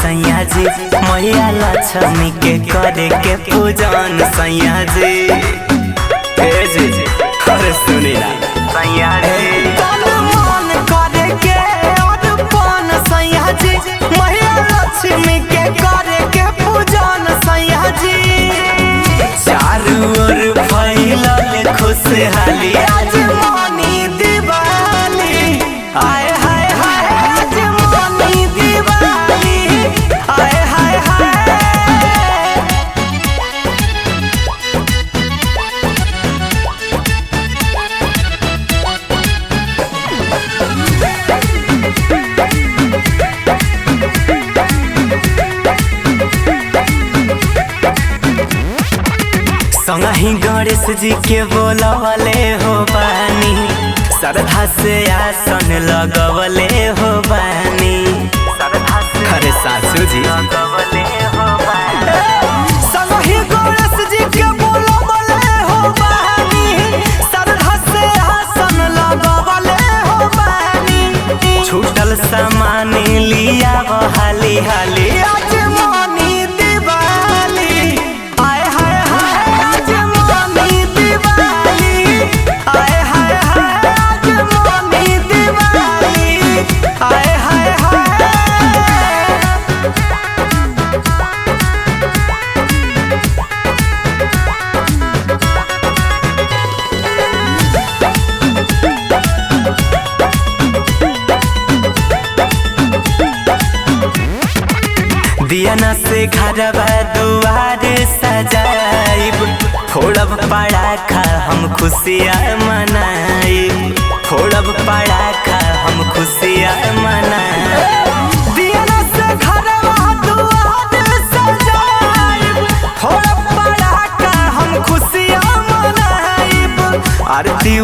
सैया जी, मैया लक्ष्मी के करे के पूजन सैया जी। अरे सुनी ना सैया जी, मन करे के अर्पण सैया जी, मैया लक्ष्मी के करे के पूजन सैया जी। चारों ओर फैलल खुशहाली, आज मनी दिवाली, आए हाय हाय आज मनी दिवाली, आए हाय हाय। संगहि गणेश जी के बोलवले हो बानी, श्रद्धा से आसन लगवले हो बानी, अरे सासू जी लगवले हो बानी। संगहि गणेश जी के बोलवले हो बानी, श्रद्धा से आसन लगवले हो बानी। छूटल सामान लिया हाली हाली, आज मनी दिवाली, आए हाय हाय आज मनी दिवाली, आए हाय हाय आज मनी दिवाली, आए हाय हाय। दियाना से घरवा दुआर सजाइब, फोड़ब पड़ाखा हम खुशियाँ मनाइब, फोड़ब पड़ाखा हम खुशियाँ मनाइब। दियाना से घरवा दुआर सजाइब, फोड़ब पड़ाखा हम खुशियाँ मनाइब। आरती